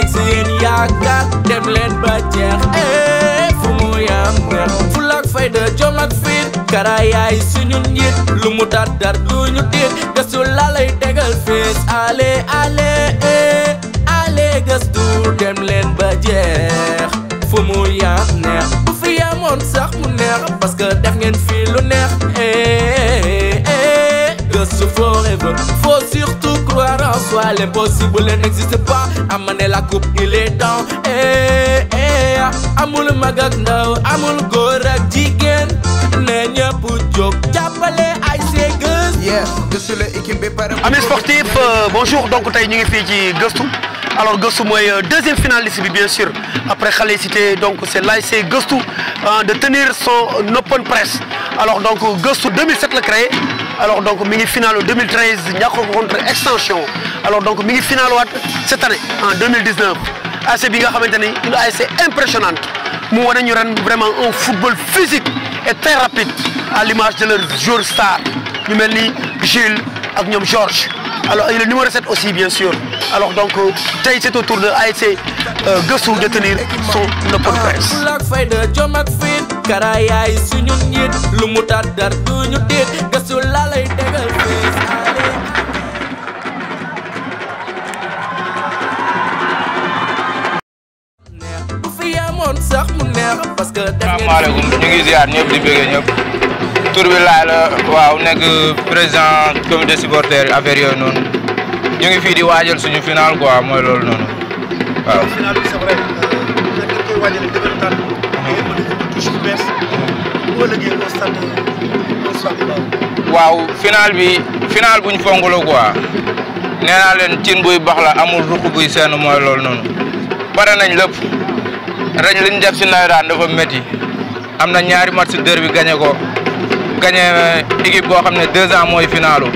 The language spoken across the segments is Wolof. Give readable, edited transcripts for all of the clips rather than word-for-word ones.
teg si yéen yaakaar dem leen ba jeex fu mu yam neex fulak fayda jom ak fit kara yaay suñu njiit lu mu dar dar duñu tiit gëstu la lay tegal fees allez gëstu dem leen ba jeex fu mu yam neex bu fi yamoon sax mu neex parce que def ngeen fi lu neex gëstu forever faut surtout croire en soi l'impossible n'existe pas amener la coupe il est temps amul mag ak ndaw amul góor ak jigéen ne ñëpp jóg jàppale ay Gëstu la équipe bi pare. Amis sportifs, bonjour. Donc tey ñu ngi fii ci Gëstu. Alors Gëstu mooy deuxième finaliste bi bien sûr après Xalé Cité, donc c'est l'ASC Gëstu de tenir son open press. Alors donc Gëstu 2007 la créé. Alors donc mi ngi final 2013 ñàkk ko contre Extension. Alors donc mi ngi final waat cette année en 2019. ASC bi nga xamante ni une ASC impressionnante mu wane ñu ren vraiment un football physique et très rapide à l'image de leur joueur star ñu mel ni Gilles ak ñoom Georges. Alors et le numéro 7 aussi bien sûr. Alors donc tey c'est au tour de ASC Gëstu de tenir son open press. fulak fayda jom ak fit kara yaay suñu njiit lu mu dar dar duñu tiit Gëstu la lay tegal fees bu fi yamoon sax mu neex parce que asalaamaaleykum ñu ngi ziar ñëpp di bëgg ñëpp tur bi laay la waaw nekk président comité supporter affaire yooyu noonu ñu ngi fii di waajal suñu final quoi mooy loolu noonu waaw. final bi c'est vrai ngeen koy waajalee dëggantaan ngeen mën a indi touche bu bees boo lëggee au stade waaw final buñ fonk la quoi nee naa leen cin buy bax la amul ruq buy seen mooy loolu noonu pare nañ lépp ren liñ def si nawetaan dafa métti am na ñaari match si derby bi gagné équipe boo xam ne 2 ans mooy finalu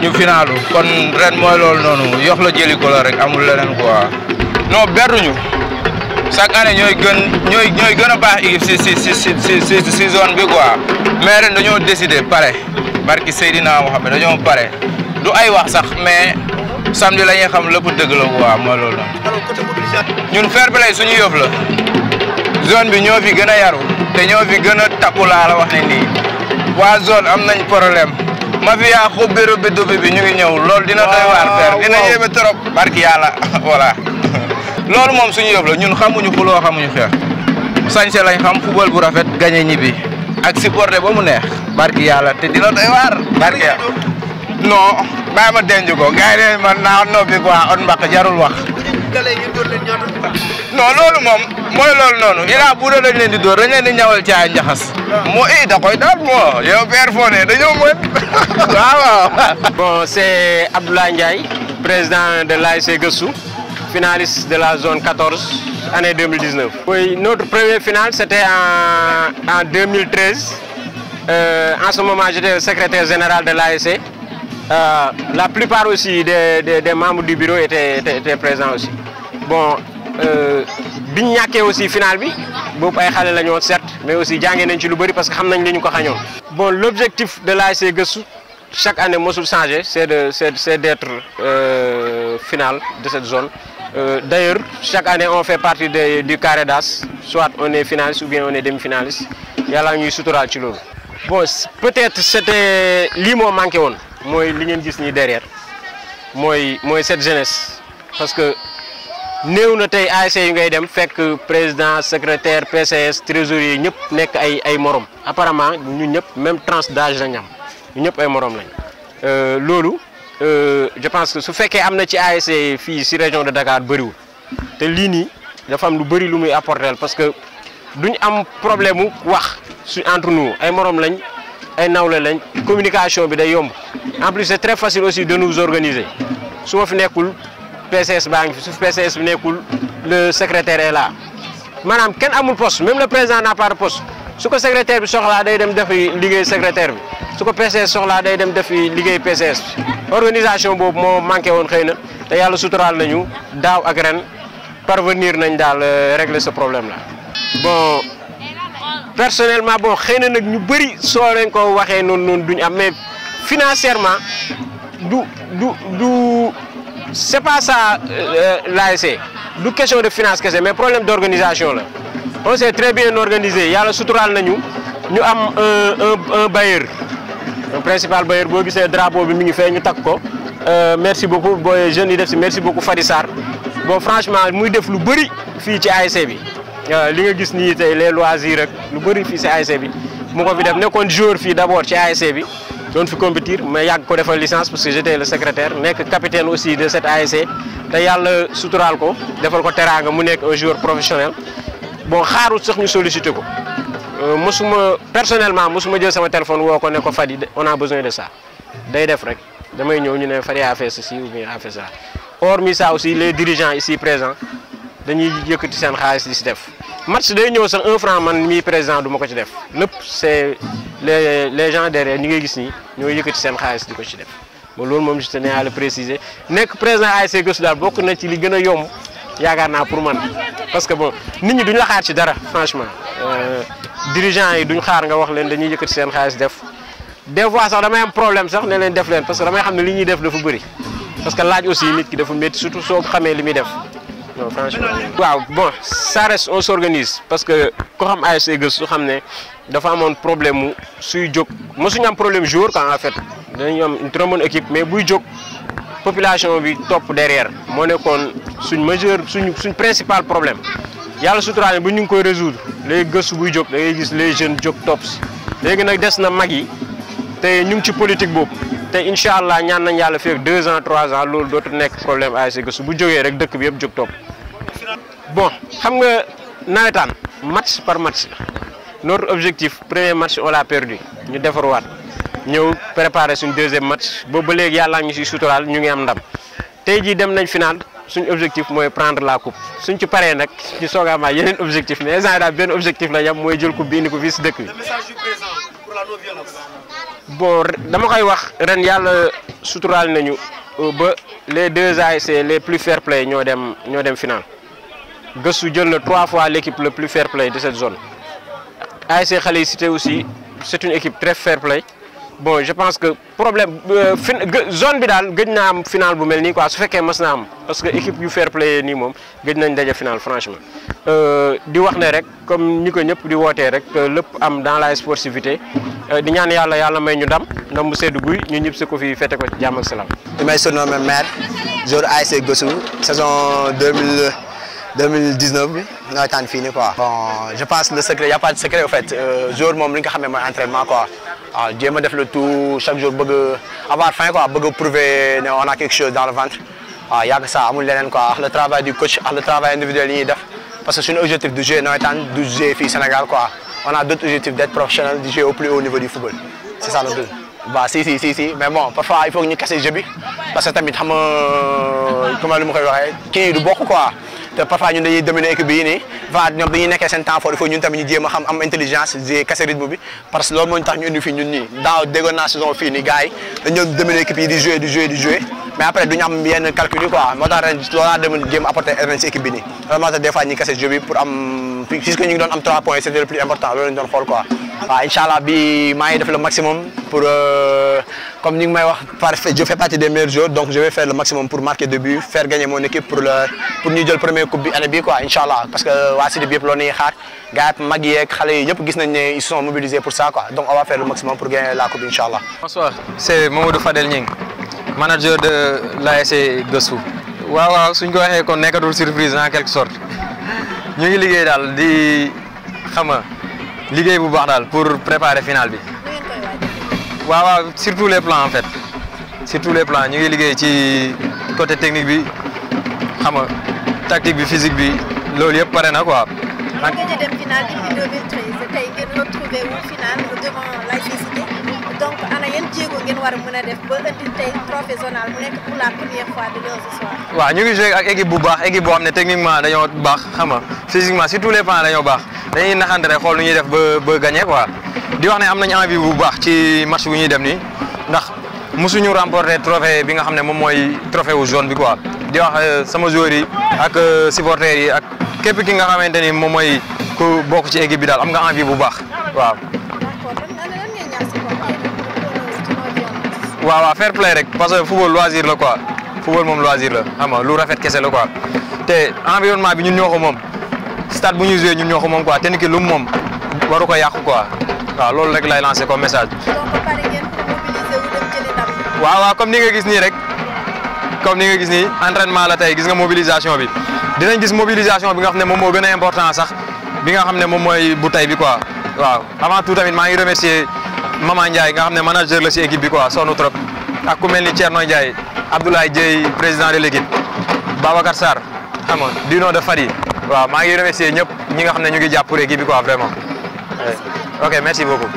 ñu finalu kon ren mooy loolu noonu yox la jëli ko la rek amul leneen quoi non bertuñu chaque année ñooy gën a baax équipe si zone bi quoi mais ren dañoo décider pare barki Seydina Mohamed dañoo pare du ay wax sax mais samedi la ñuy xam lépp dëgg la quoi mooy loolu noonu. alors côté mobilisation. ñun fair play suñu yëf la zone bi ñoo fi gën a yaru te ñoo fi gën a takku laa la wax ne nii waa zone am nañ problème mafia xubbiru bi ñu ngi ñëw loolu dina doy waar fer dina yéeme trop barki yàlla voilà loolu moom suñu yëf la ñun xamuñu xuloo xamuñu xeex sañse lañ xam football bu rafet gagné ñibbi ak supporter ba mu neex barki yàlla te dina doy waar barki yàlla non bàyyi ma denc ko gars yi ne man naa noppi quoi on mbaq jarul wax non loolu moom mooy loolu noonu ilaa bu dañ leen di dóor dañ leen di ñawal ci ay njaxas moo da koy daal moo yow père Fone dañoo mën waaw. Bon, c'est Abdoulaye Ndiaye, président de l'ASC Gëstu, finaliste de la zone 14, année 2019. Oui, notre première finale, c'était en 2013. En ce moment, j'étais le secrétaire général de l'ASC. La plupart aussi des membres du bureau étaient présents aussi. Bon, bi ñu ñàkkee aussi final bi boobu ay xale la ñu woon certes mais aussi jàngee nañ ci lu bëri parce que xam nañ li ñu ko xañoon. Bon, l'objectif de l'ASC Gëstu chaque année mosul changé c'est d'être final de cette zone. D'ailleurs chaque année on fait partie du carré d'as, soit on est finaliste ou bien on est demi-finaliste yàlla ñuy suturaal ci loolu. Bon, peut-être c'était lii moo manqué woon mooy li ngeen gis nii derrière mooy cette jeunesse parce que néew na tey ASC yu ngay dem fekk président secrétaire PCS trésorier ñëpp nekk ay morom apparemment ñun ñëpp même tranche d'âge lañ am ñun ñëpp ay morom lañ loolu je pense que su fekkee am na ci ASC fii si région de Dakar bëriwul te lii nii dafa am lu bëri lu muy apporter parce que duñ am problème mu wax su entre nous ay morom lañ ay nawle lañ communication bi day yomb en plus c'est très facile aussi de nous organiser su ma fi nekkul PCS baa ngi fi su PCS bi nekkul le secrétaire est là maanaam kenn amul poste même le président n'a pas de poste su ko secrétaire bi soxlaa day dem defi liggéey secrétaire bi su ko PCS soxlaa day dem defi liggéey PCS bi organisation boobu moo manqué woon xëy na te yàlla suturaal nañu daaw ak ren parvenir nañ daal régler ce problème là. Bon personnellement bon xëy na nag ñu bëri soo leen ko waxee noonu duñ am mais financièrement du c'est pas ça l'ASC du question de finance kese mais problème d'organisation la on s'est très bien organisé yàlla suturaal nañu ñu am un bailleur un principal bailleur boo gisee drapeau bi mi ngi fee ñu takk ko merci beaucoup booy jeunes yi def si merci beaucoup Fadi Sarr bon franchement muy def lu bëri fii ci ASC bi li nga gis nii tey les loisirs rek lu bëri fii si ASC bi mu ko fi def nekkoon joueur fii d'abord ci ASC bi doon fi compétir mais yàgg ko defal licence parce que j'étais le secrétaire nekk capitaine aussi de cette ASC te yàlla suturaal ko defal ko teraanga mu nekk un joueur professionnel bon xaarul sax ñu sollicité ko personnellement mosuma jël sama téléphone woo ko ne ko Fadi on a besoin de ça day def rek damay ñëw ñu ne Fadi a fait ceci ou bien a fait ça hormis ça aussi les dirigeants ici présents dañuy yëkkati seen xaalis di si def match day ñëw sax 1 franc man mii président du ma ko ci def lépp c'est les gens derrière ñi ngay gis nii ñoo yëkkati seen xaalis di ko ci def bon loolu moom je tenais à le préciser nekk président ASC Gëstu daal bokk na ci li gën a yomb yaakaar naa pour man parce que bon nit ñi duñ la xaar ci dara franchement dirigeants yi duñ xaar nga wax leen dañuy yëkkati seen xaalis def des fois sax damay am problème sax ne leen def leen parce que damay xam ne li ñuy def dafa bëri parce que laaj aussi nit ki dafa métti surtout soo xamee li muy def non franchement. waaw bon ça reste on s'organise parce que ko xam ASC Gëstu xam ne dafa amoon problème mu suy jóg mosuñu am problème jour quand en fait dañu am une très bonne équipe mais buy jóg population bi topp derrière moo nekkoon suñ principal problème yàlla suturaale bu ñu ngi koy résoudre léegi Gëstu buy jóg da ngay gis les jeunes jóg topp si léegi nag des na mag yi te ñu ngi ci politique boobu te incha allah ñaan nañ yàlla fii ak 2 ans 3 ans loolu dootul nekk problème ASC Gëstu bu jógee rek dëkk bi yëpp jóg topp bon xam nga nawetaan match par match la notre objectif premier match on l'a perdu ñu defarwaat ñëw préparer suñ deuxième match boobu ba léegi yàlla ñu si suturaal ñu ngi am ndam tey jii dem nañ final suñ objectif mooy prendre la coupe suñ ci paree nag ñu soog a amaat yeneen objectif mais instant daal benn objectif la ñu am mooy jël coupe bi indi ko fii si dëkk bi. bon dama koy wax ren yàlla suturaal nañu ba les 2 ASC les plus fair play ñoo dem final Gëstu jël na 3 fois l'équipe le plus fair play de cette zone ASC Xale yi Cité aussi c'est une équipe très fair play bon je pense que problème zone bi daal gëj naa am final bu mel nii quoi su fekkee mas naa am parce que équipe yu fair play nii moom gëj nañ daje final franchement di wax ne rek comme ni ko ñëpp di wootee rek lépp am dans la sportivité di ñaan yàlla may ñu ndam bu sedd guy ñu ñëpp si ko fi fete ko ci jàmm ak salaam. li may surnommé maire joueur ASC Gëstu saison 2019 bi nawetaan fii nii quoi. bon je pense le secret y a pas de secret au fait joueur moom li nga xamee mooy entraînement quoi waaw jéem a def le tout chaque jour bëgg avoir faim quoi bëgg prouver ne on a quelque chose dans le ventre waaw yàgg ça amul leneen quoi ak le travail du coach ak le travail individuel yi ñuy def parce que suñu objectif du jouer nawetaan du jouer fii Sénégal quoi on a d'autres objectifs d'être professionnel du jouer au plus haut niveau du football c'est ça le but. bah si mais bon parfois il faut que ñu casser jeu bi parce que tamit xam nga comment lu ma koy waxee kii du bokk quoi. te parfois ñun dañuy dominer équipe bi nii va ñoom dañuy nekkee seen temps fort il faut ñun tamit ñu jéem a xam am intelligence di casser rythme bi parce que loolu moo ñu tax ñu indi fii ñun nii daaw déggoon naa saison fii nii gars yi dañoo dominer équipe yi di jouer mais après duñu am yenn calcul yi quoi moo tax ren loolu laa dem jéem apporter ren si équipe bi nii loolu moo tax des fois ñuy casser jeu bi pour am puisque ñu ngi doon am 3 points c'était le plus important loolu lañu doon xool quoi waaw inch'Allah bi maa ngi def le maximum pour comme ni nga may wax je fais partie des meilleurs joueurs donc je vais faire le maximum pour marquer des buts faire gagner mon équipe pour ñu jël première coupe bi année bi quoi inch'Allah parce que waa Sidi bi yëpp loolu nañuy xaar gars yi mag yeeg xale yi yëpp gis nañ ne ils sont mobilisés pour ça quoi donc on va faire le maximum pour gagner la coupe inch'Allah. Bonsoir, c'est Mamadou Fadel Nying, manager de l'ASC Gëstu. waaw suñ ko waxee kon nekkatul surprise en quelque sorte ñu ngi liggéey daal di xam nga liggéey bu baax daal pour préparer finale bi. waaw sur tous les plans en fait sur tous les plans ñu ngi liggéey ci côté technique bi xam nga tactique bi physique bi loolu yëpp pare na quoi. man nga dem finale depuis 2013 tey ngeen retrouvé wu finale devant l'ASC Cité donc ana yan jéego ngeen war a mën a def ba indi tey trophée zonal mu nekk pour la première fois de leur histoire. waaw ñu ngi joué ak équipe bu baax équipe boo xam ne techniquement dañoo baax xam nga physiquement sur tous les plans dañoo baax dañuy naxante rek xool nu ñuy def ba gagner quoi. di wax ne am nañu envie bu baax ci match bu ñuy dem nii ndax mosuñu remporter trophée bi nga xam ne moom mooy trophée wu zone bi quoi di wax sama joueurs yi ak supporters yi ak képp ki nga xamante ni moom mooy ku bokk ci équipe bi daal am nga envie bu baax waaw. waaw fair play rek parce que football loisir la quoi football moom loisir la xam nga lu rafet kese la quoi te environnement bi ñun ñoo ko moom stade bu ñuy joué ñun ñoo ko moom quoi te nit ki lu mu moom waru ko yàqu quoi waaw loolu rek lay lancé comme message. donc pare ngeen pour mobiliser wu dem jëli ndam. waaw comme ni nga gis nii rek comme ni nga gis nii entraînement la tey gis nga mobilisation bi dinañ gis mobilisation bi nga xam ne moom moo gën a important sax bi nga xam ne moom mooy bu tey bi quoi waaw avant tout tamit maa ngi remercier Maman Ndiaye nga xam ne manager la si équipe bi quoi sonn trop ak ku mel ni Thierno Ndiaye Abdoulaye Dieye président de l'équipe Babacar Sarr xam nga du nom de Fadi waaw maa ngi remercier ñëpp ñi nga xam ne ñu ngi jàpp pour équipe bi quoi vraiment ok merci beaucoup.